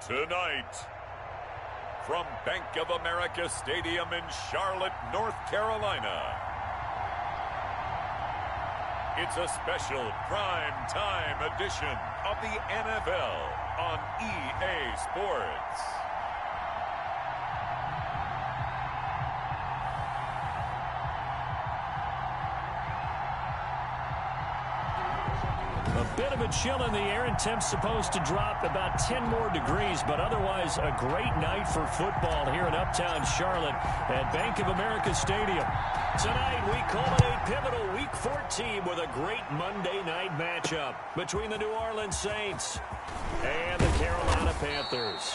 Tonight, from Bank of America Stadium in Charlotte, North Carolina, it's a special prime time edition of the NFL on EA Sports. A bit of a chill in the air, and temps supposed to drop about 10 more degrees, but otherwise a great night for football here in Uptown Charlotte at Bank of America Stadium. Tonight we culminate pivotal Week 14 with a great Monday night matchup between the New Orleans Saints and the Carolina Panthers.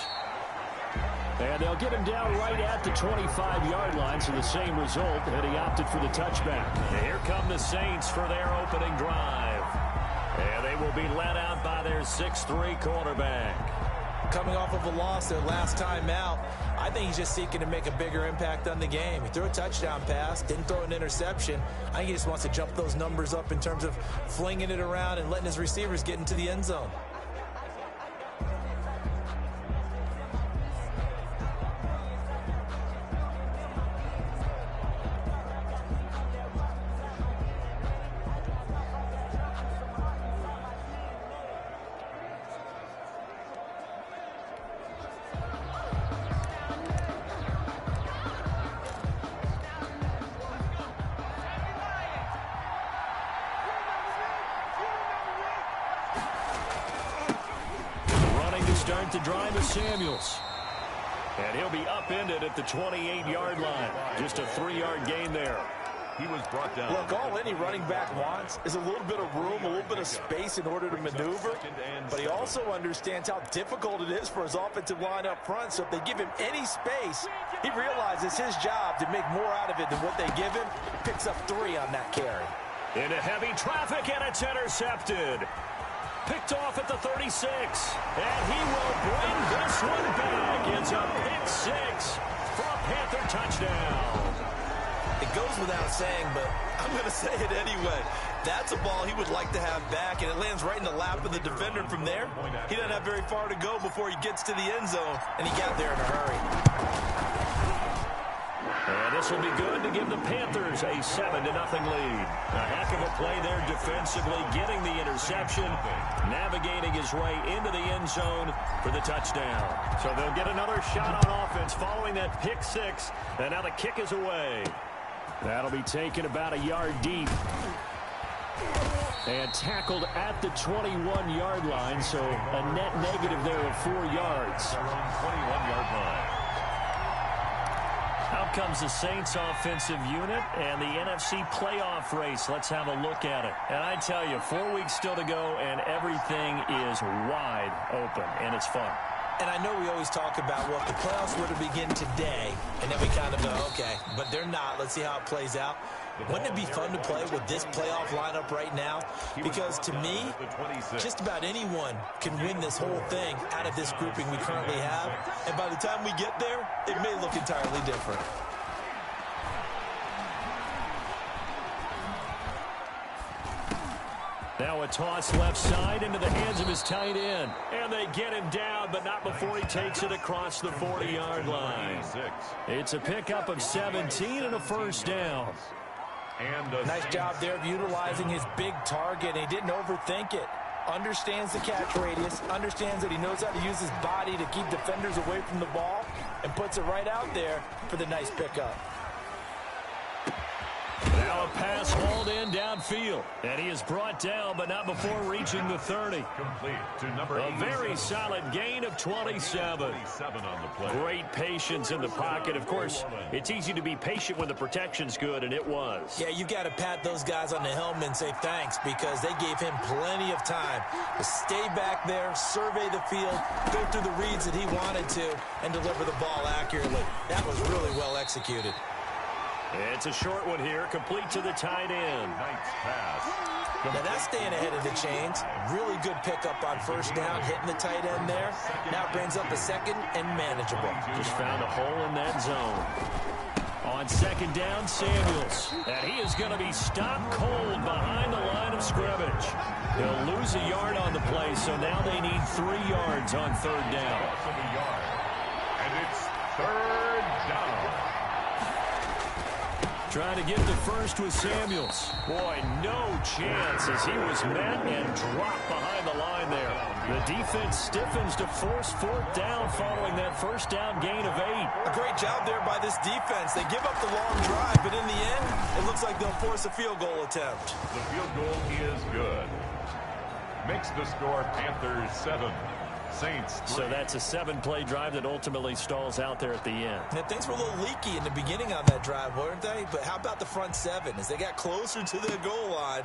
And they'll get him down right at the 25-yard line, so the same result, and he opted for the touchback. And here come the Saints for their opening drive. And they will be led out by their 6'3" quarterback. Coming off of a loss their last time out, I think he's just seeking to make a bigger impact on the game. He threw a touchdown pass, didn't throw an interception. I think he just wants to jump those numbers up in terms of flinging it around and letting his receivers get into the end zone. Start the drive with Samuels. And he'll be upended at the 28-yard line. Just a 3-yard gain there. He was brought down. Look, all any running back wants is a little bit of room, a little bit of space in order to maneuver. But he also understands how difficult it is for his offensive line up front. So if they give him any space, he realizes his job to make more out of it than what they give him. Picks up 3 on that carry. Into heavy traffic, and it's intercepted. Picked off at the 36, and he will bring this one back. It's a pick 6 for a Panther touchdown. It goes without saying, but I'm going to say it anyway. That's a ball he would like to have back, and it lands right in the lap of the defender. From there, he doesn't have very far to go before he gets to the end zone, and he got there in a hurry. And this will be good to give the Panthers a 7-0 lead. A heck of a play there defensively, getting the interception, navigating his way into the end zone for the touchdown. So they'll get another shot on offense following that pick 6, and now the kick is away. That'll be taken about a yard deep. And tackled at the 21-yard line, so a net negative there of 4 yards. 21-yard line. Out comes the Saints offensive unit and the NFC playoff race. Let's have a look at it. And I tell you, 4 weeks still to go, and everything is wide open, and it's fun. And I know we always talk about, well, if the playoffs were to begin today, and then we kind of go, okay, but they're not. Let's see how it plays out. Wouldn't it be fun to play with this playoff lineup right now? Because to me, just about anyone can win this whole thing out of this grouping we currently have. And by the time we get there, it may look entirely different. Now a toss left side into the hands of his tight end. And they get him down, but not before he takes it across the 40-yard line. It's a pickup of 17 and a first down. Nice job there of utilizing his big target. He didn't overthink it. Understands the catch radius, understands that he knows how to use his body to keep defenders away from the ball, and puts it right out there for the nice pickup. Now a pass hauled in downfield, and he is brought down, but not before reaching the 30. Complete to number A very solid gain of 27. on the play. Great patience in the pocket. Of course, it's easy to be patient when the protection's good, and it was. Yeah, you got to pat those guys on the helmet and say thanks, because they gave him plenty of time to stay back there, survey the field, go through the reads that he wanted to, and deliver the ball accurately. That was really well executed. It's a short one here, complete to the tight end. Nice pass. Now that's staying ahead of the chains. Really good pickup on first down, hitting the tight end there. Now brings up a second and manageable. Just found a hole in that zone. On second down, Samuels. And he is going to be stopped cold behind the line of scrimmage. He'll lose a yard on the play, so now they need 3 yards on third down. And it's third down. Trying to get the first with Samuels. Boy, no chance as he was met and dropped behind the line there. The defense stiffens to force fourth down following that first down gain of 8. A great job there by this defense. They give up the long drive, but in the end, it looks like they'll force a field goal attempt. The field goal is good. Makes the score Panthers 7. Saints 3. So that's a 7-play drive that ultimately stalls out there at the end. And things were a little leaky in the beginning on that drive, weren't they? But how about the front 7? As they got closer to the goal line,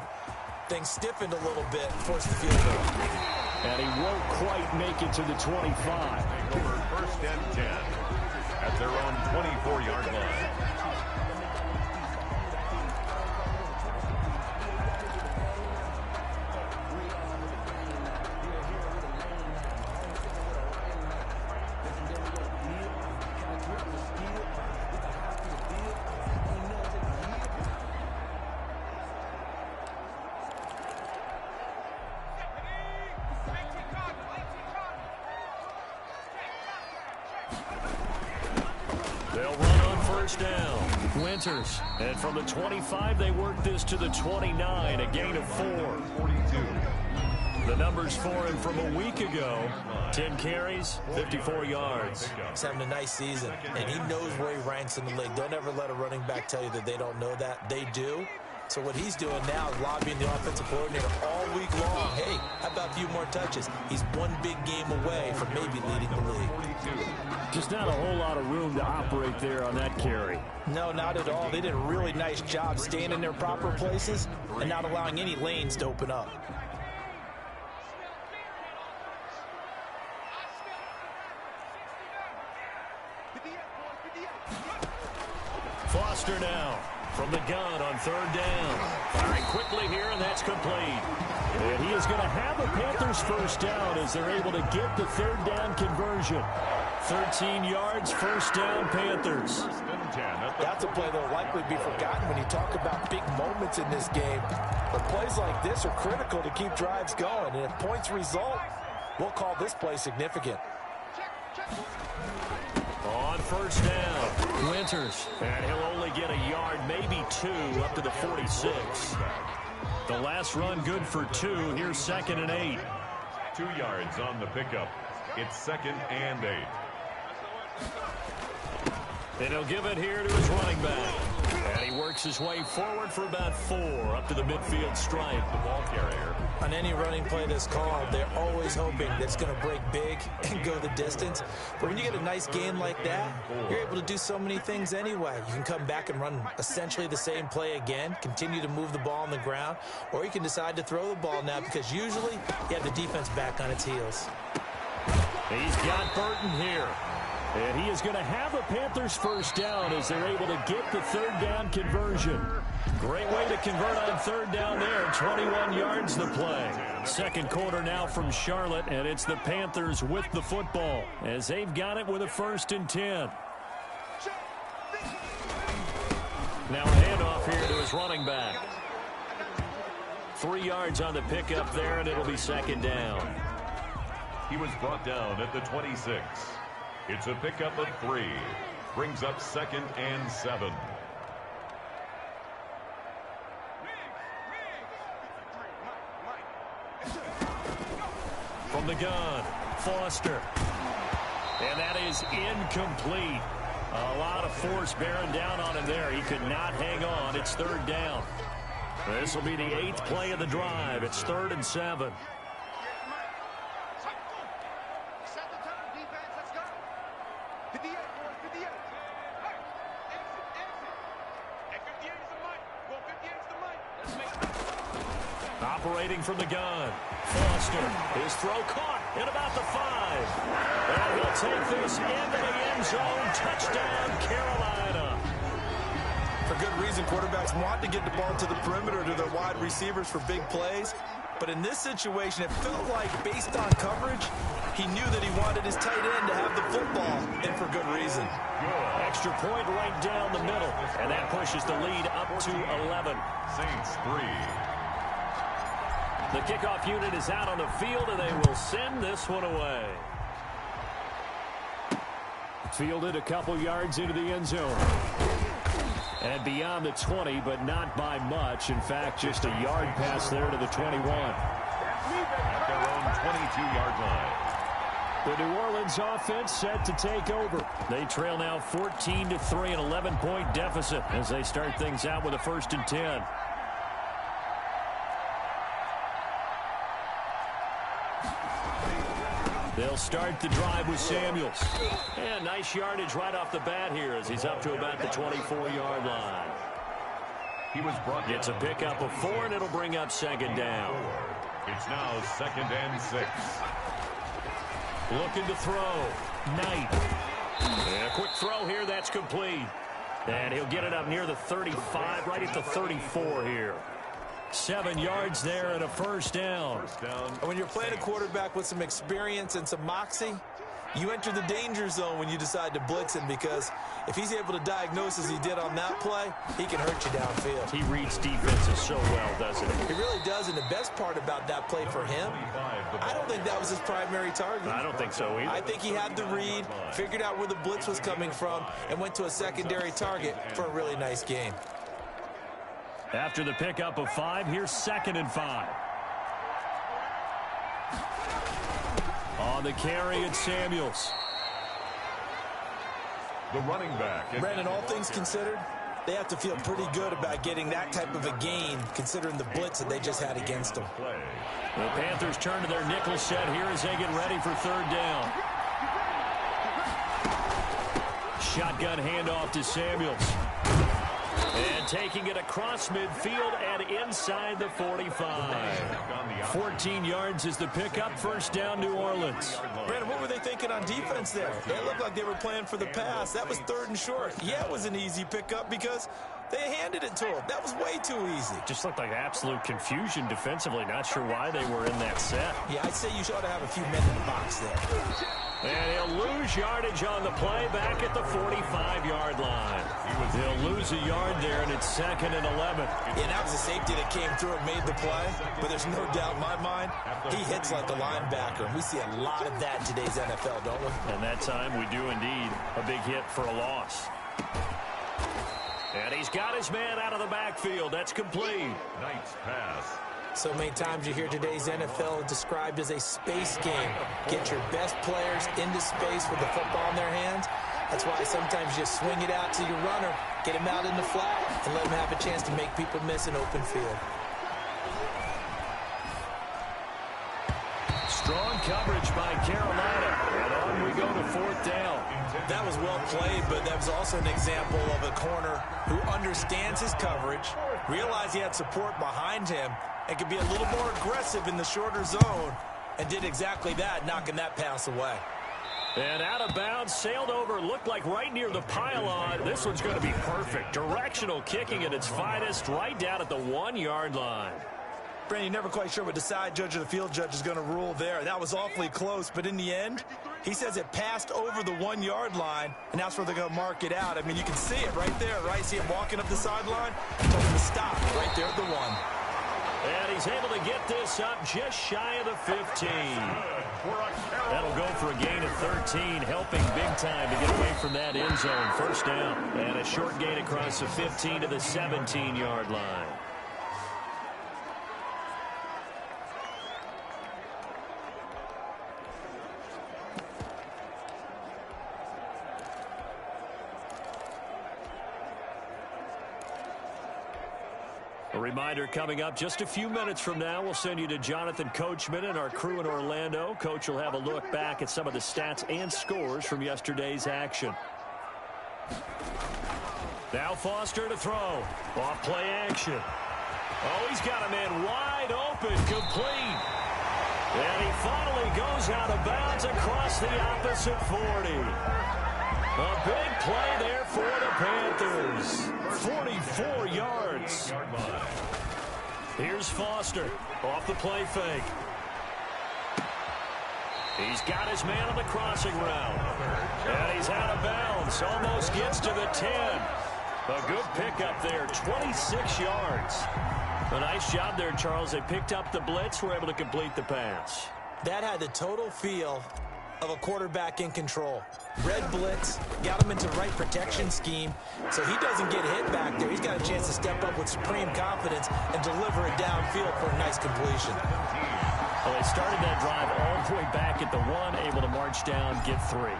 things stiffened a little bit and forced the field goal. And he won't quite make it to the 25. Over first and 10 at their own 24-yard line. They'll run on first down. Winters. And from the 25, they work this to the 29, a gain of 4. 42. The numbers for him from a week ago, 10 carries, 54 yards. He's having a nice season, and he knows where he ranks in the league. Don't ever let a running back tell you that they don't know that. They do. So what he's doing now is lobbying the offensive coordinator all week long. Hey, how about a few more touches? He's one big game away from maybe leading the league. Just not a whole lot of room to operate there on that carry. No, not at all. They did a really nice job staying in their proper places and not allowing any lanes to open up. Foster now from the gun on third down. Firing quickly here, and that's complete. And he is going to have a Panthers first down as they're able to get the third down conversion. 13 yards, first down, Panthers. That's a play that will likely be forgotten when you talk about big moments in this game. But plays like this are critical to keep drives going. And if points result, we'll call this play significant. On first down, Winters. And he'll only get a yard, maybe 2, up to the 46. The last run good for 2. Here's second and 8. 2 yards on the pickup. It's second and 8. And he'll give it here to his running back. And he works his way forward for about 4, up to the midfield stripe. The ball carrier. On any running play that's called, they're always hoping that it's going to break big and go the distance. But when you get a nice gain like that, you're able to do so many things anyway. You can come back and run essentially the same play again, continue to move the ball on the ground, or you can decide to throw the ball now because usually you have the defense back on its heels. He's got Burton here. And he is going to have a Panthers first down as they're able to get the third down conversion. Great way to convert on third down there. 21 yards the play. Second quarter now from Charlotte, and it's the Panthers with the football as they've got it with a 1st and 10. Now a handoff here to his running back. 3 yards on the pickup there, and it'll be second down. He was brought down at the 26. It's a pickup of 3. Brings up second and 7. From the gun, Foster. And that is incomplete. A lot of force bearing down on him there. He could not hang on. It's third down. This will be the 8th play of the drive. It's 3rd and 7. Operating from the gun, Foster. His throw caught at about the 5. And he'll take this into the end zone. Touchdown, Carolina. For good reason, quarterbacks want to get the ball to the perimeter to their wide receivers for big plays. But in this situation, it felt like, based on coverage, he knew that he wanted his tight end to have the football, and for good reason. Extra point right down the middle, and that pushes the lead up to 11. Saints 3. The kickoff unit is out on the field, and they will send this one away. Fielded a couple yards into the end zone. And beyond the 20, but not by much. In fact, just a yard pass there to the 21. At their own 22-yard line. The New Orleans offense set to take over. They trail now 14-3, an 11-point deficit as they start things out with a 1st and 10. They'll start the drive with Samuels. And nice yardage right off the bat here as he's up to about the 24-yard line. He was brought Gets a pickup of 4, and it'll bring up 2nd down. It's now 2nd and 6. Looking to throw. Knight. And a quick throw here. That's complete. And he'll get it up near the 35, right at the 34 here. 7 yards there and a 1st down. And when you're playing a quarterback with some experience and some moxie, you enter the danger zone when you decide to blitz him, because if he's able to diagnose as he did on that play, he can hurt you downfield. He reads defenses so well, doesn't he? He really does, and the best part about that play for him, I don't think that was his primary target. I don't think so either. I think he had the read, figured out where the blitz was coming from, and went to a secondary target for a really nice game. After the pickup of 5, here's 2nd and 5. On the carry, it's Samuels. The running back. Brandon, all things considered, they have to feel pretty good about getting that type of a gain, considering the blitz that they just had against them. The Panthers turn to their nickel set here as they get ready for 3rd down. Shotgun handoff to Samuels. And taking it across midfield and inside the 45. 14 yards is the pickup. 1st down, New Orleans. Brandon, what were they thinking on defense there? They looked like they were playing for the pass. That was 3rd and short. Yeah, it was an easy pickup because they handed it to him. That was way too easy. Just looked like absolute confusion defensively. Not sure why they were in that set. Yeah, I'd say you ought to have a few men in the box there. And he'll lose yardage on the play back at the 45-yard line. He'll lose a yard there, and it's 2nd and 11. Yeah, that was a safety that came through and made the play. But there's no doubt in my mind, he hits like a linebacker. And we see a lot of that in today's NFL, don't we? And that time we do indeed. A big hit for a loss. And he's got his man out of the backfield. That's complete. Nice pass. So many times you hear today's NFL described as a space game. Get your best players into space with the football in their hands. That's why sometimes you swing it out to your runner, get him out in the flat, and let him have a chance to make people miss an open field. Strong coverage by Carolina. And on we go to 4th down. That was well played, but that was also an example of a corner who understands his coverage, realized he had support behind him, and could be a little more aggressive in the shorter zone, and did exactly that, knocking that pass away. And out of bounds, sailed over, looked like right near the pylon. This one's going to be perfect. Directional kicking at its finest, right down at the 1-yard line. Brandon, you're never quite sure what the side judge or the field judge is going to rule there. That was awfully close, but in the end, he says it passed over the 1-yard line, and that's where they're going to mark it out. I mean, you can see it right there, right? See him walking up the sideline? Told him to stop right there at the 1. And he's able to get this up just shy of the 15. That'll go for a gain of 13, helping big time to get away from that end zone. 1st down. And a short gain across the 15 to the 17-yard line. A reminder coming up just a few minutes from now, we'll send you to Jonathan Coachman and our crew in Orlando. Coach will have a look back at some of the stats and scores from yesterday's action. Now Foster to throw. Off play action. Oh, he's got a man wide open, complete. And he finally goes out of bounds across the opposite 40. A big play there for the Panthers. 44 yards. Here's Foster off the play fake. He's got his man on the crossing route. And he's out of bounds. Almost gets to the 10. A good pickup there, 26 yards. A nice job there, Charles. They picked up the blitz, were able to complete the pass. That had the total feel of a quarterback in control. Red blitz, got him into the right protection scheme, so he doesn't get hit back there. He's got a chance to step up with supreme confidence and deliver it downfield for a nice completion. Well, they started that drive all the way back at the 1, able to march down, get 3.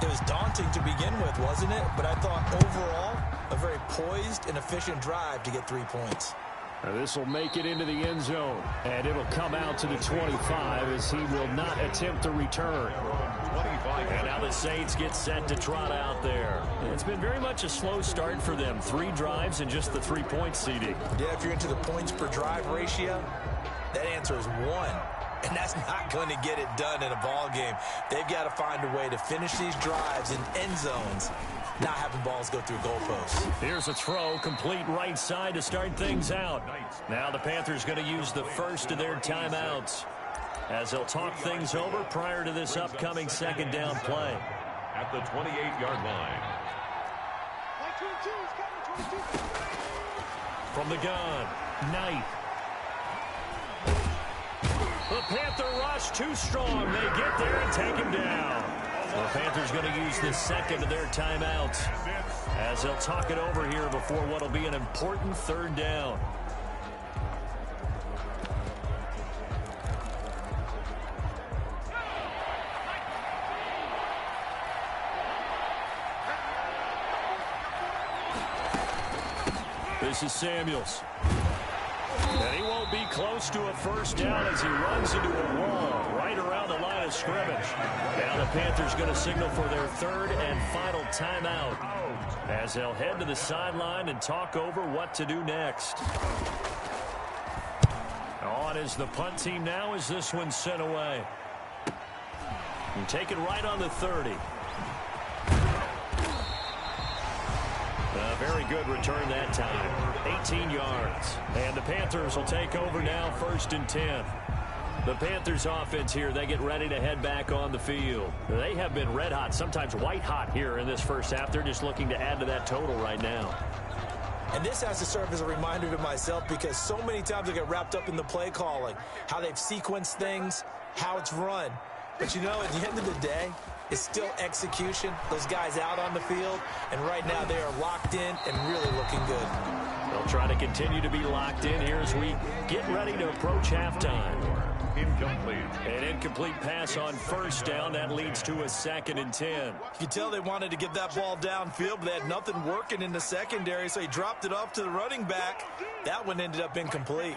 It was daunting to begin with, wasn't it? But I thought overall, a very poised and efficient drive to get 3 points. This will make it into the end zone, and it'll come out to the 25 as he will not attempt to return. And now the Saints get set to trot out there. It's been very much a slow start for them. 3 drives and just the 3-point seeding. Yeah, if you're into the points per drive ratio, that answer is 1. And that's not going to get it done in a ball game. They've got to find a way to finish these drives in end zones, not having balls go through goalposts. Here's a throw, complete right side to start things out. Now the Panthers going to use the first of their timeouts as they'll talk things over prior to this upcoming second down play. At the 28-yard line. From the gun, Knight. The Panther rush too strong. They get there and take him down. The Panthers going to use the second of their timeouts as they'll talk it over here before what will be an important third down. This is Samuels. And he won't be close to a first down as he runs into a wall right around the line of scrimmage. Now the Panthers going to signal for their third and final timeout as they'll head to the sideline and talk over what to do next. On is the punt team now as this one's sent away. And take it right on the 30. A very good return that time. 18 yards. And the Panthers will take over now, 1st and 10. The Panthers offense here, they get ready to head back on the field. They have been red hot, sometimes white hot here in this first half. They're just looking to add to that total right now. And this has to serve as a reminder to myself because so many times I get wrapped up in the play calling, how they've sequenced things, how it's run. But you know, at the end of the day, it's still execution. Those guys out on the field, and right now they are locked in and really looking good. They'll try to continue to be locked in here as we get ready to approach halftime. Incomplete. An incomplete pass on first down. That leads to a 2nd and 10. You can tell they wanted to get that ball downfield, but they had nothing working in the secondary, so he dropped it off to the running back. That one ended up incomplete.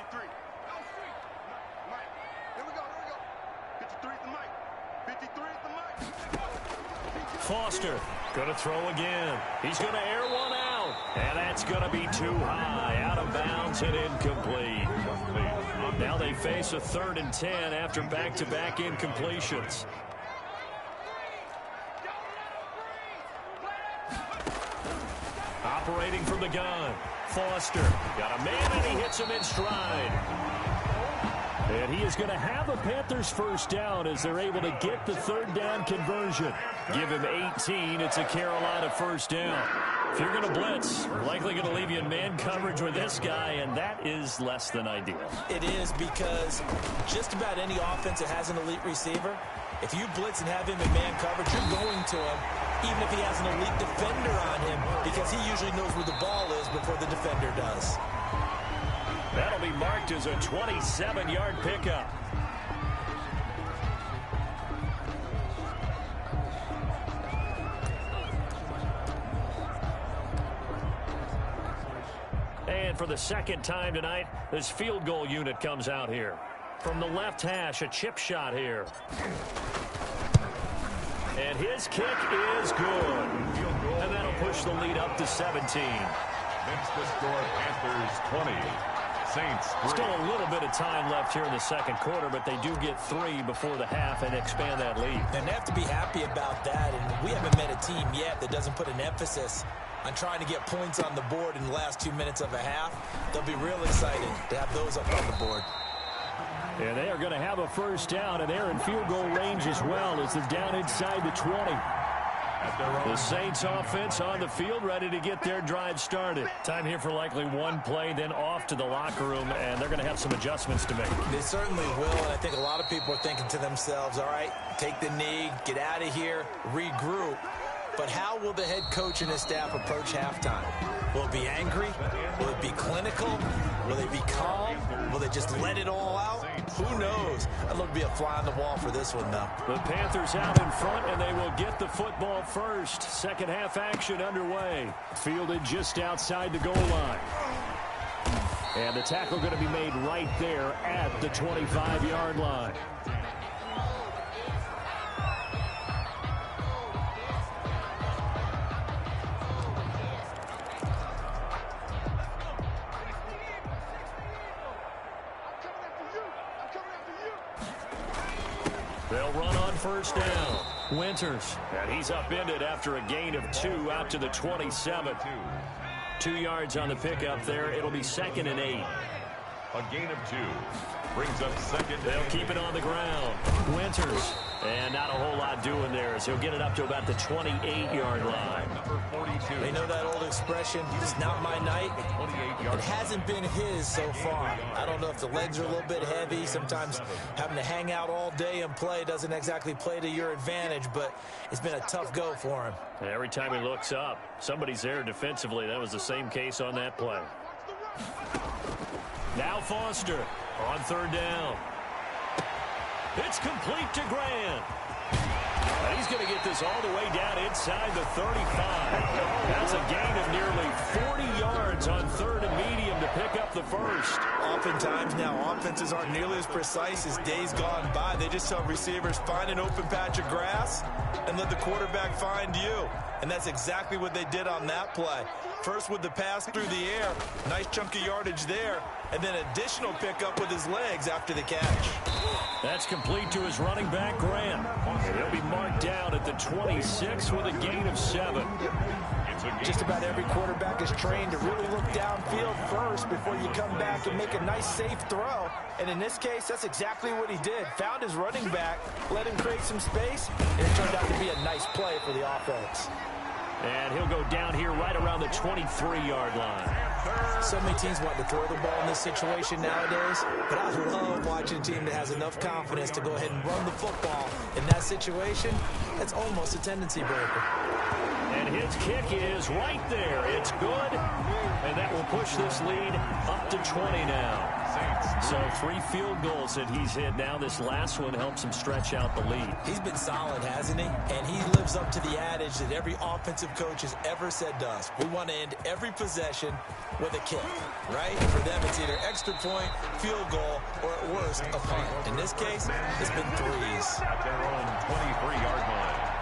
Foster going to throw again. He's going to air one out. And that's going to be too high. Out of bounds and incomplete. Now they face a 3rd and 10 after back-to-back incompletions. Operating from the gun. Foster got a man and he hits him in stride. And he is going to have a Panthers first down as they're able to get the 3rd down conversion. Give him 18. It's a Carolina first down. If you're going to blitz, you're likely going to leave you in man coverage with this guy, and that is less than ideal. It is because just about any offense that has an elite receiver, if you blitz and have him in man coverage, you're going to him, even if he has an elite defender on him, because he usually knows where the ball is before the defender does. That'll be marked as a 27-yard pickup. And for the second time tonight, this field goal unit comes out here. From the left hash, a chip shot here. And his kick is good. And that'll push the lead up to 17. Makes the score Panthers 20. Saints 3. Still a little bit of time left here in the second quarter, but they do get 3 before the half and expand that lead. And they have to be happy about that. And we haven't met a team yet that doesn't put an emphasis on trying to get points on the board in the last 2 minutes of a half. They'll be real excited to have those up on the board. And they are going to have a first down, and they're in field goal range as well as they're down inside the 20. The Saints offense on the field, ready to get their drive started. Time here for likely one play, then off to the locker room, and they're going to have some adjustments to make. They certainly will, and I think a lot of people are thinking to themselves, all right, take the knee, get out of here, regroup. But how will the head coach and his staff approach halftime? Will it be angry? Will it be clinical? Will they be calm? Will they just let it all out? Who knows? I'd love to be a fly on the wall for this one, though. The Panthers out in front, and they will get the football first. Second half action underway. Fielded just outside the goal line. And the tackle going to be made right there at the 25-yard line. They'll run on first down. Winters, and he's upended after a gain of 2 out to the 27. 2 yards on the pickup there. It'll be 2nd and 8. A gain of 2 brings up 2nd. They'll keep it on the ground. Winters, and not a whole lot doing there as he'll get it up to about the 28-yard line. Number 42. They know that old expression, it's not my night. It hasn't been his so far. I don't know if the legs are a little bit heavy. Sometimes having to hang out all day and play doesn't exactly play to your advantage, but it's been a tough go for him. And every time he looks up, somebody's there defensively. That was the same case on that play. Now Foster on third down. It's complete to Grant. And he's going to get this all the way down inside the 35. That's a gain of nearly 40 yards on third and medium to pick up the first. Oftentimes now offenses aren't nearly as precise as days gone by. They just tell receivers, find an open patch of grass and let the quarterback find you. And that's exactly what they did on that play. First with the pass through the air, nice chunk of yardage there, and then additional pickup with his legs after the catch. That's complete to his running back, Grant. He'll be marked down at the 26 with a gain of 7. Just about every quarterback is trained to really look downfield first before you come back and make a nice, safe throw. And in this case, that's exactly what he did. Found his running back, let him create some space, and it turned out to be a nice play for the offense. And he'll go down here right around the 23-yard line. So many teams want to throw the ball in this situation nowadays, but I love watching a team that has enough confidence to go ahead and run the football. In that situation, that's almost a tendency breaker. And his kick is right there. It's good, and that will push this lead up to 20 now. So 3 field goals that he's hit now. This last one helps him stretch out the lead. He's been solid, hasn't he? And he lives up to the adage that every offensive coach has ever said to us. We want to end every possession with a kick, right? For them, it's either extra point, field goal, or at worst, a punt. In this case, it's been 3s. At their own 23-yard line.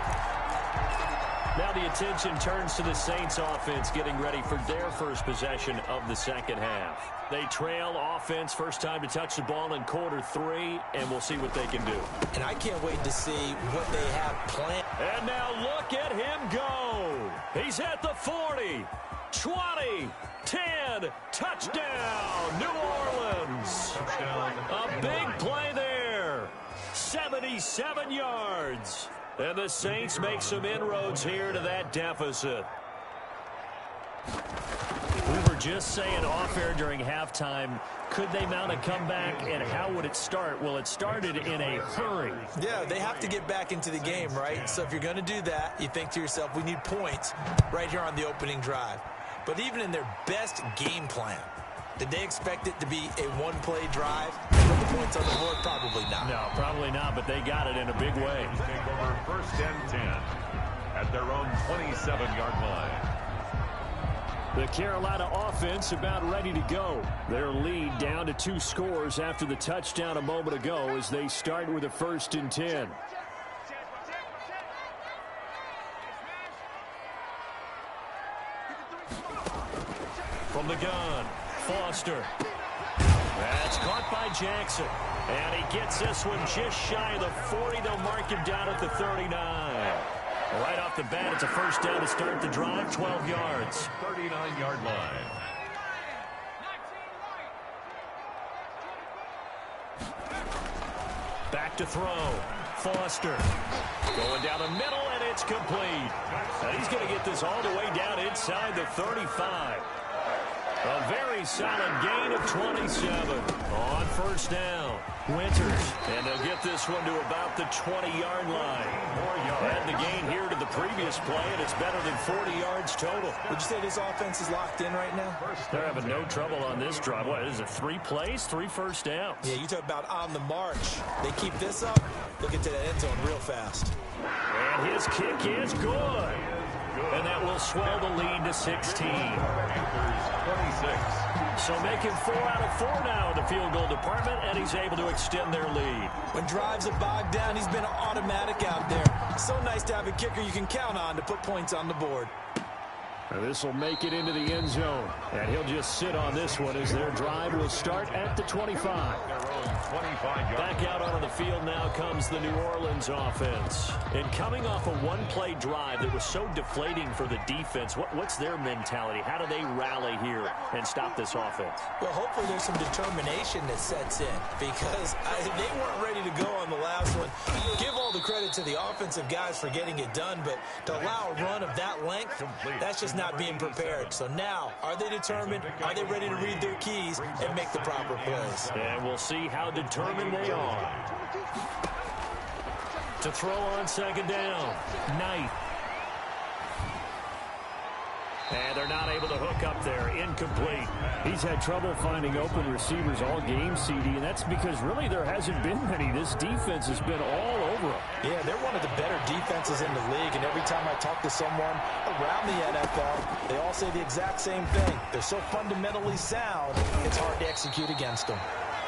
Now the attention turns to the Saints offense getting ready for their first possession of the second half. They trail offense first time to touch the ball in quarter 3, and we'll see what they can do. And I can't wait to see what they have planned. And now look at him go. He's at the 40, 20, 10, touchdown, New Orleans. A big play there, 77 yards. And the Saints make some inroads here to that deficit. We were just saying off air during halftime, could they mount a comeback and how would it start? Well, it started in a hurry. Yeah, they have to get back into the game, right? So if you're going to do that, you think to yourself, we need points right here on the opening drive. But even in their best game plan, did they expect it to be a one-play drive? Put the points on the board? Probably not. No, probably not, but they got it in a big way. Take over first and 10 at their own 27-yard line. The Carolina offense about ready to go. Their lead down to 2 scores after the touchdown a moment ago as they start with a 1st and 10. From the gun, Foster. That's caught by Jackson. And he gets this one just shy of the 40. They'll mark him down at the 39. Right off the bat, it's a first down to start the drive, 12 yards. 39-yard line. Back to throw. Foster going down the middle, and it's complete. And he's going to get this all the way down inside the 35. A very solid gain of 27 on first down. Winters, and they'll get this one to about the 20-yard line. Add the gain here to the previous play, and it's better than 40 yards total. Would you say this offense is locked in right now? They're having no trouble on this drive. What is it, 3 plays, 3 first downs? Yeah, you talk about on the march. They keep this up, they'll get to the end zone real fast. And his kick is good. And that will swell the lead to 16. 26. So making 4 out of 4 now in the field goal department, and he's able to extend their lead. When drives are bogged down, he's been automatic out there. So nice to have a kicker you can count on to put points on the board. This will make it into the end zone, and he'll just sit on this one as their drive will start at the 25. Back out onto the field now comes the New Orleans offense. And coming off a one-play drive that was so deflating for the defense, what's their mentality? How do they rally here and stop this offense? Well, hopefully there's some determination that sets in because they weren't ready to go on the last one. Give all the credit to the offensive guys for getting it done, but to allow a run of that length, that's just not being prepared. So now, are they determined? Are they ready to read their keys and make the proper plays? And we'll see how determined they are. To throw on second down, Knight. And they're not able to hook up there. Incomplete. He's had trouble finding open receivers all game, CD, and that's because really there hasn't been many. This defense has been all over them. Yeah, they're one of the better defenses in the league, and every time I talk to someone around the NFL, they all say the exact same thing. They're so fundamentally sound, it's hard to execute against them.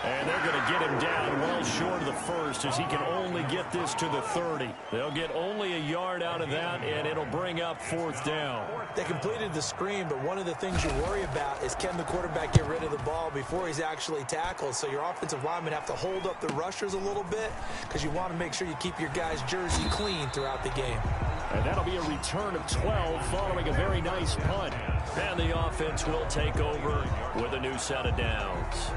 And they're going to get him down well short of the first as he can only get this to the 30. They'll get only a yard out of that, and it'll bring up fourth down. They completed the screen, but one of the things you worry about is can the quarterback get rid of the ball before he's actually tackled? So your offensive linemen have to hold up the rushers a little bit because you want to make sure you keep your guys' jersey clean throughout the game. And that'll be a return of 12 following a very nice punt. And the offense will take over with a new set of downs.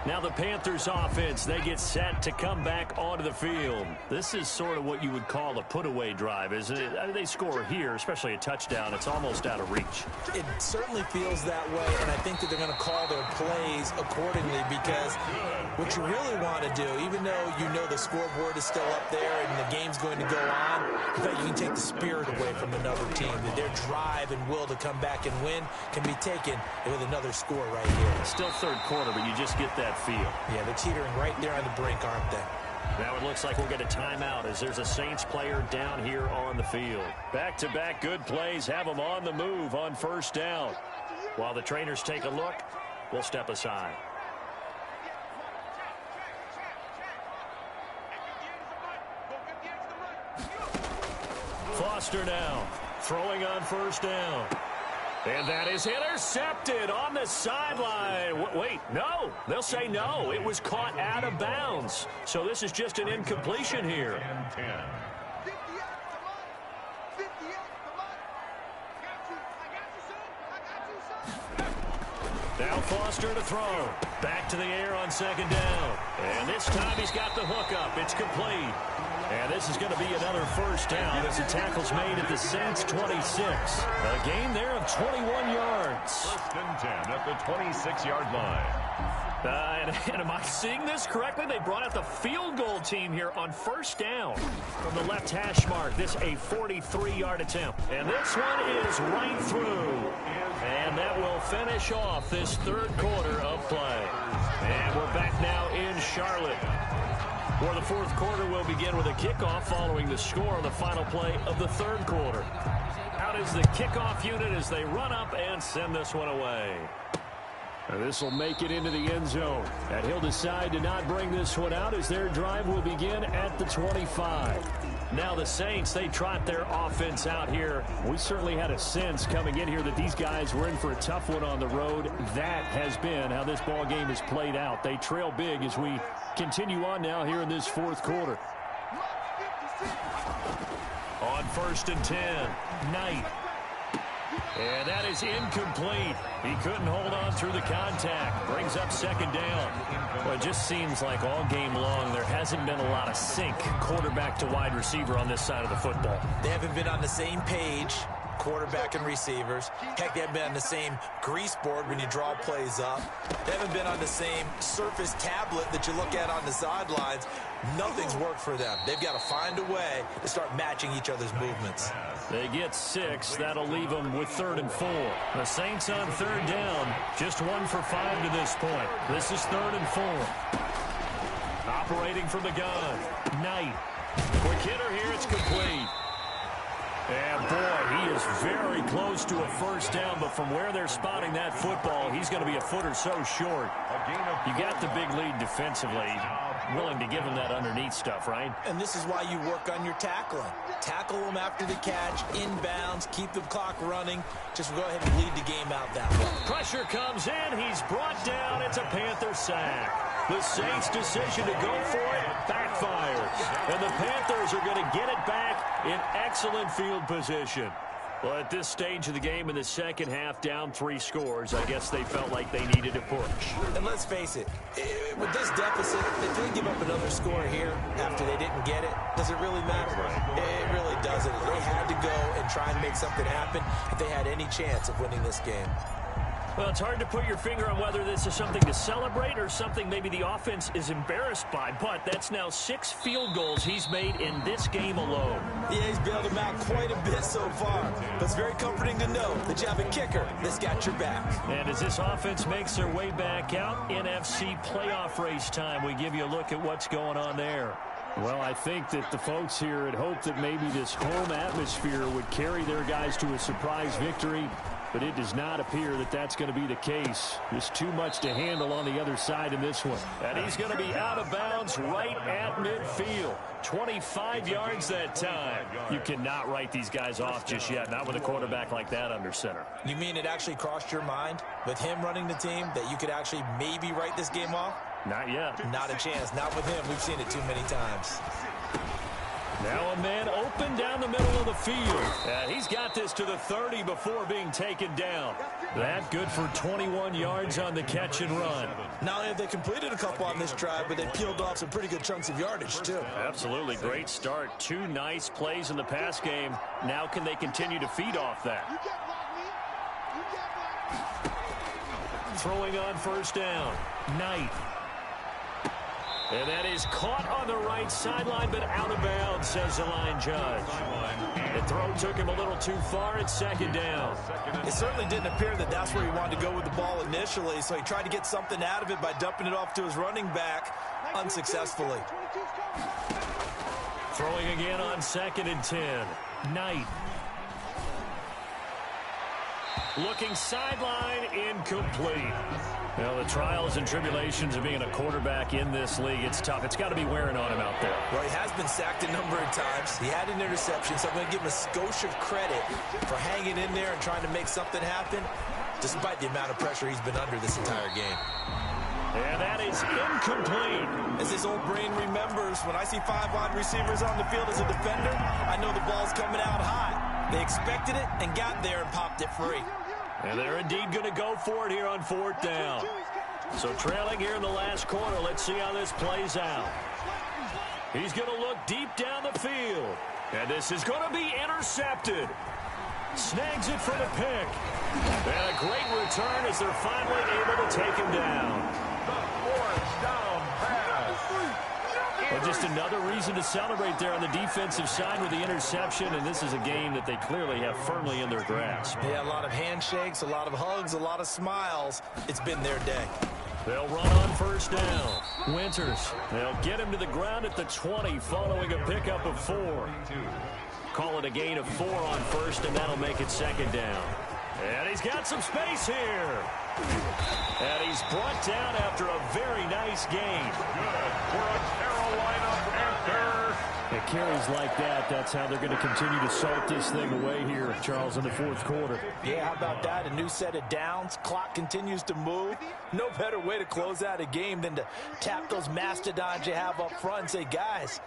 Now the Panthers offense, they get set to come back onto the field. This is sort of what you would call a put-away drive, isn't it? I mean, they score here, especially a touchdown. It's almost out of reach. It certainly feels that way, and I think that they're going to call their plays accordingly because what you really want to do, even though you know the scoreboard is still up there and the game's going to go on, in fact, you can take the spirit away from another team. That their drive and will to come back and win can be taken with another score right here. Still third quarter, but you just get that feel. Yeah, they're teetering right there on the brink, aren't they? Now it looks like we'll get a timeout as there's a Saints player down here on the field. Back-to-back good plays have them on the move on first down. While the trainers take a look, we'll step aside. Foster now, throwing on first down. And that is intercepted on the sideline. Wait, no. They'll say no. It was caught out of bounds. So this is just an incompletion here. Now Foster to throw. Back to the air on second down. And this time he's got the hook up. It's complete. And this is going to be another first down as the tackle's made at the Saints 26. A gain there of 21 yards. First and 10 at the 26-yard line. And am I seeing this correctly? They brought out the field goal team here on first down from the left hash mark. This a 43-yard attempt. And this one is right through. And that will finish off this third quarter of play. And we're back now in Charlotte, where the fourth quarter will begin with a kickoff following the score on the final play of the third quarter. Out is the kickoff unit as they run up and send this one away. And this will make it into the end zone. And he'll decide to not bring this one out as their drive will begin at the 25. Now the Saints, they trot their offense out here. We certainly had a sense coming in here that these guys were in for a tough one on the road. That has been how this ball game is played out. They trail big as we continue on now here in this fourth quarter. On 1st and 10, Knight. And that is incomplete. He couldn't hold on through the contact. Brings up 2nd down. Well, it just seems like all game long there hasn't been a lot of sync quarterback to wide receiver on this side of the football. They haven't been on the same page, quarterback and receivers. Heck, they haven't been on the same grease board when you draw plays up. They haven't been on the same surface tablet that you look at on the sidelines. Nothing's worked for them. They've got to find a way to start matching each other's movements. They get 6. That'll leave them with 3rd and 4. The Saints on 3rd down. Just 1 for 5 to this point. This is 3rd and 4. Operating from the gun. Knight. Quick hitter here. It's complete. And, boy, he is very close to a 1st down, but from where they're spotting that football, he's going to be a foot or so short. You got the big lead defensively. Willing to give him that underneath stuff, right? And this is why you work on your tackling. Tackle them after the catch, inbounds, keep the clock running. Just go ahead and lead the game out that way. Pressure comes in. He's brought down. It's a Panther sack. The Saints' decision to go for it backfires. And the Panthers are going to get it back in excellent field position. Well, at this stage of the game in the second half, down 3 scores, I guess they felt like they needed a push. And let's face it, with this deficit, if they give up another score here after they didn't get it, does it really matter? It really doesn't. They had to go and try and make something happen if they had any chance of winning this game. Well, it's hard to put your finger on whether this is something to celebrate or something maybe the offense is embarrassed by, but that's now 6 field goals he's made in this game alone. Yeah, he's bailed them out quite a bit so far, but it's very comforting to know that you have a kicker that's got your back. And as this offense makes their way back out, NFC playoff race time, we give you a look at what's going on there. Well, I think that the folks here had hoped that maybe this home atmosphere would carry their guys to a surprise victory, but it does not appear that that's going to be the case. There's too much to handle on the other side in this one. And he's going to be out of bounds right at midfield. 25 yards that time. You cannot write these guys off just yet, not with a quarterback like that under center. You mean it actually crossed your mind with him running the team that you could actually maybe write this game off? Not yet. Not a chance. Not with him. We've seen it too many times. Now a man open down the middle of the field. And he's got this to the 30 before being taken down. That good for 21 yards on the catch and run. Not only have they completed a couple on this drive, but they peeled off some pretty good chunks of yardage, too. Absolutely. Great start. 2 nice plays in the pass game. Now can they continue to feed off that? Throwing on 1st down. Knight. And that is caught on the right sideline, but out of bounds, says the line judge. The throw took him a little too far. It's 2nd down. It certainly didn't appear that that's where he wanted to go with the ball initially, so he tried to get something out of it by dumping it off to his running back unsuccessfully. Throwing again on 2nd and 10. Knight. Looking sideline, incomplete. Well, the trials and tribulations of being a quarterback in this league, it's tough. It's got to be wearing on him out there. Well, he has been sacked a number of times. He had an interception, so I'm going to give him a skosh of credit for hanging in there and trying to make something happen, despite the amount of pressure he's been under this entire game. And that is incomplete. As his old brain remembers, when I see 5 wide receivers on the field as a defender, I know the ball's coming out high. They expected it and got there and popped it free. And they're indeed going to go for it here on 4th down. So trailing here in the last quarter. Let's see how this plays out. He's going to look deep down the field. And this is going to be intercepted. Snags it for the pick. And a great return as they're finally able to take him down. The 4th down pass. Well, just another reason to celebrate there on the defensive side with the interception, and this is a game that they clearly have firmly in their grasp. Yeah, a lot of handshakes, a lot of hugs, a lot of smiles. It's been their day. They'll run on 1st down. Winters, they'll get him to the ground at the 20 following a pickup of 4. Call it a gain of 4 on 1st, and that'll make it 2nd down. And he's got some space here. And he's brought down after a very nice gain. Good for a Carolina Panther. It carries like that. That's how they're going to continue to salt this thing away here, Charles, in the 4th quarter. Yeah, how about that? A new set of downs. Clock continues to move. No better way to close out a game than to tap those mastodons you have up front and say, guys,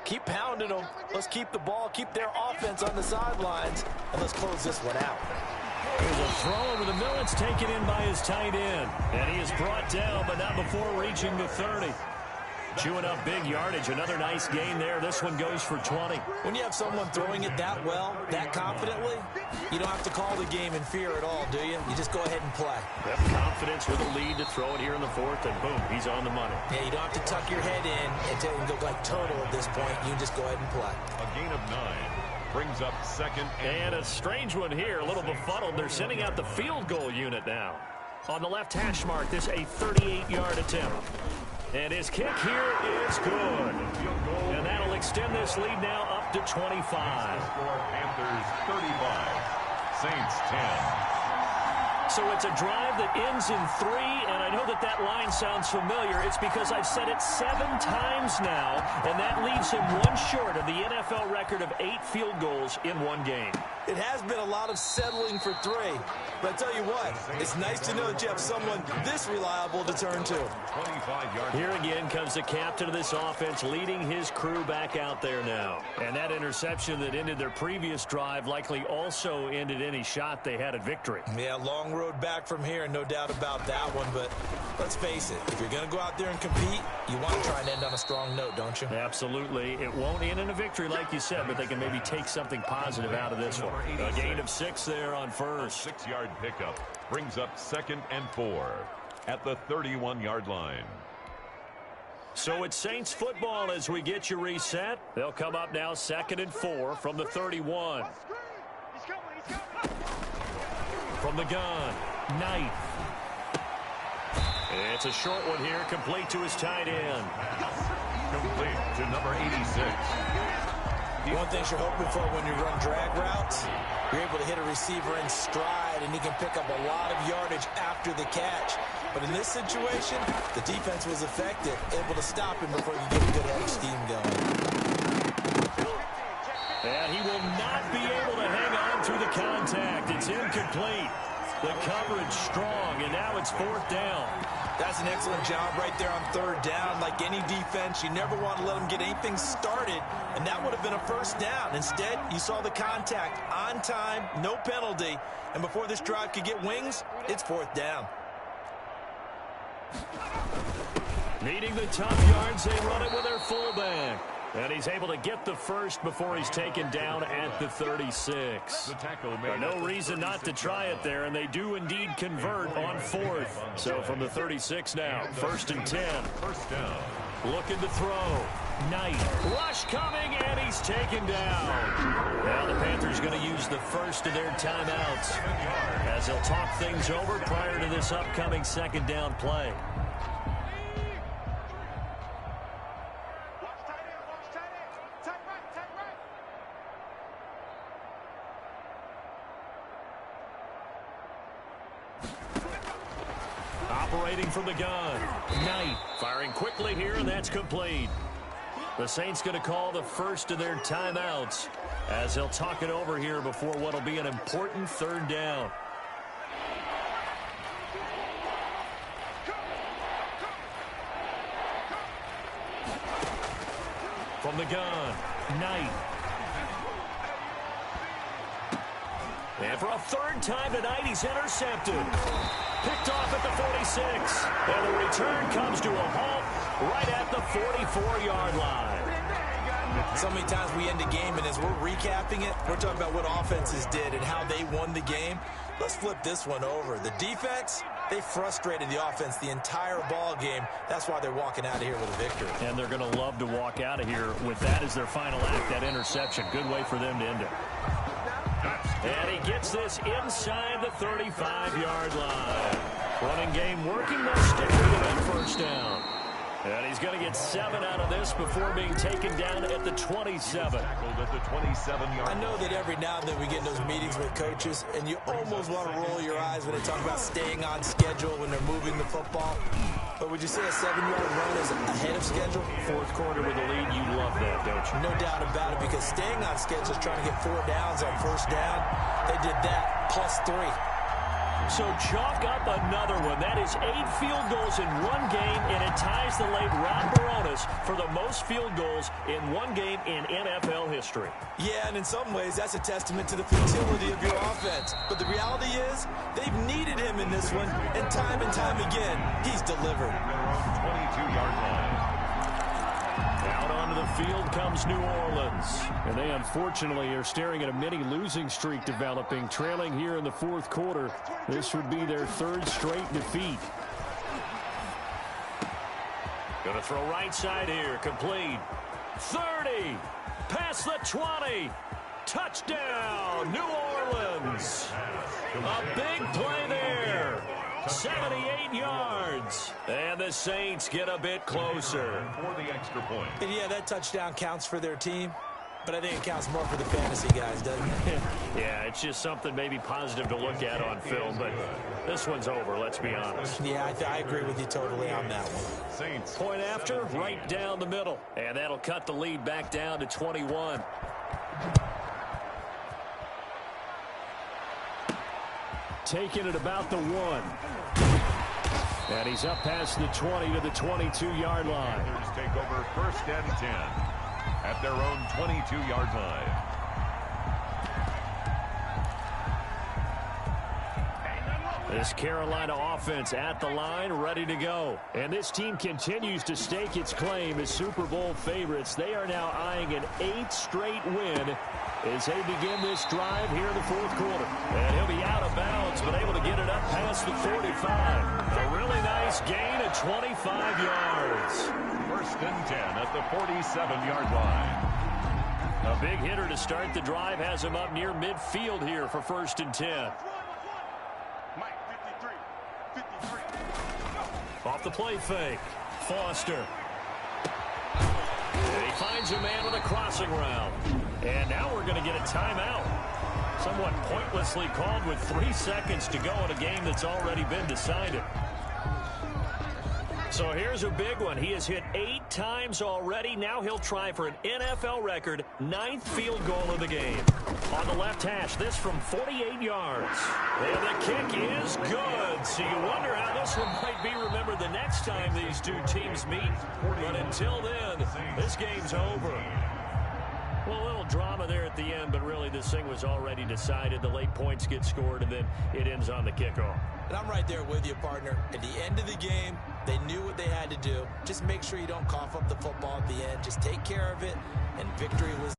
Keep pounding them. Let's keep the ball, keep their offense on the sidelines, and let's close this one out. There's a throw over the middle. It's taken in by his tight end. And he is brought down, but not before reaching the 30. Chewing up big yardage. Another nice gain there. This one goes for 20. When you have someone throwing it that well, that confidently, you don't have to call the game in fear at all, do you? You just go ahead and play. Have confidence with a lead to throw it here in the fourth, and boom, he's on the money. Yeah, you don't have to tuck your head in and go like total at this point. You just go ahead and play. A gain of 9 brings up second. And a strange one here, a little befuddled. They're sending out the field goal unit now. On the left hash mark, this a 38-yard attempt. And his kick here is good. And that'll extend this lead now up to 25. Panthers 35, Saints 10. So it's a drive that ends in 3, and I know that line sounds familiar. It's because I've said it 7 times now, and that leaves him 1 short of the NFL record of 8 field goals in 1 game. It has been a lot of settling for 3. But I tell you what, it's nice to know that you have someone this reliable to turn to. 25 yards. Here again comes the captain of this offense leading his crew back out there now. And that interception that ended their previous drive likely also ended any shot they had at victory. Yeah, long road back from here, no doubt about that one. But let's face it, if you're going to go out there and compete, you want to try and end on a strong note, don't you? Absolutely. It won't end in a victory like you said, but they can maybe take something positive out of this one. A gain of 6 there on first. 6-yard pickup brings up 2nd and 4 at the 31-yard line. So it's Saints football as we get you reset. They'll come up now 2nd and 4 from the 31. From the gun, Knight. It's a short one here, complete to his tight end. Complete to number 86. One thing you're hoping for when you run drag routes, you're able to hit a receiver in stride, and he can pick up a lot of yardage after the catch. But in this situation, the defense was effective, able to stop him before he could get a good head of steam going. And he will not be able to hang on to the contact. It's incomplete. The coverage strong, and now it's 4th down. That's an excellent job right there on 3rd down. Like any defense, you never want to let them get anything started, and that would have been a 1st down. Instead, you saw the contact on time, no penalty, and before this drive could get wings, it's 4th down. Needing the tough yards, they run it with their fullback. And he's able to get the first before he's taken down at the 36. No reason not to try it there, and they do indeed convert on 4th. So from the 36 now, 1st and 10. 1st down. Looking to throw. Knight. Rush coming, and he's taken down. Now the Panthers going to use the first of their timeouts as they'll talk things over prior to this upcoming 2nd down play. Operating from the gun. Knight firing quickly here, and that's complete. The Saints going to call the first of their timeouts as they'll talk it over here before what will be an important 3rd down. From the gun, Knight. And for a 3rd time tonight, he's intercepted. Picked off at the 46. And the return comes to a halt right at the 44-yard line. So many times we end a game, and as we're recapping it, we're talking about what offenses did and how they won the game. Let's flip this one over. The defense, they frustrated the offense the entire ball game. That's why they're walking out of here with a victory. And they're going to love to walk out of here with that as their final act, that interception. Good way for them to end it. And he gets this inside the 35-yard line. Running game working. They'll stick with it on 1st down. And he's going to get 7 out of this before being taken down at the 27. Tackled at the 27-yard. I know that every now and then we get in those meetings with coaches, and you almost want to roll your eyes when they talk about staying on schedule when they're moving the football. But would you say a 7-yard run is ahead of schedule? 4th quarter with a lead, you love that, don't you? No doubt about it, because staying on schedule is trying to get 4 downs on 1st down. They did that plus 3. So chalk up another one. That is 8 field goals in one game, and it ties the late Ron Baronis for the most field goals in one game in NFL history. Yeah, and in some ways, that's a testament to the futility of your offense. But the reality is, they've needed him in this one, and time again, he's delivered. 22-yard line. Out onto the field comes New Orleans. And they unfortunately are staring at a mini losing streak developing, trailing here in the fourth quarter. This would be their 3rd straight defeat. Going to throw right side here, complete. 30, past the 20. Touchdown, New Orleans. A big play there. 78 yards. And the Saints get a bit closer. For the extra point. And yeah, that touchdown counts for their team, but I think it counts more for the fantasy guys, doesn't it? Yeah, it's just something maybe positive to look at on film, but this one's over, let's be honest. Yeah, I agree with you totally on that one. Saints. Point after, right down the middle. And that'll cut the lead back down to 21. Taking it about the 1. And he's up past the 20 to the 22-yard line. Panthers take over 1st and 10 at their own 22-yard line. This Carolina offense at the line, ready to go. And this team continues to stake its claim as Super Bowl favorites. They are now eyeing an 8th straight win as they begin this drive here in the fourth quarter. And he'll be out of bounds, but able to get it up past the 45. A really nice gain of 25 yards. 1st and 10 at the 47-yard line. A big hitter to start the drive has him up near midfield here for 1st and 10. Off the play fake. Foster. And he finds a man with a crossing route. And now we're going to get a timeout. Somewhat pointlessly called with 3 seconds to go in a game that's already been decided. So here's a big one. He has hit 8 times already. Now he'll try for an NFL record 9th field goal of the game. On the left hash, this from 48 yards. And the kick is good. So you wonder how this one might be remembered the next time these two teams meet. But until then, this game's over. Well, a little drama there at the end, but really this thing was already decided. The late points get scored, and then it ends on the kickoff. And I'm right there with you, partner. At the end of the game, they knew what they had to do. Just make sure you don't cough up the football at the end. Just take care of it, and victory was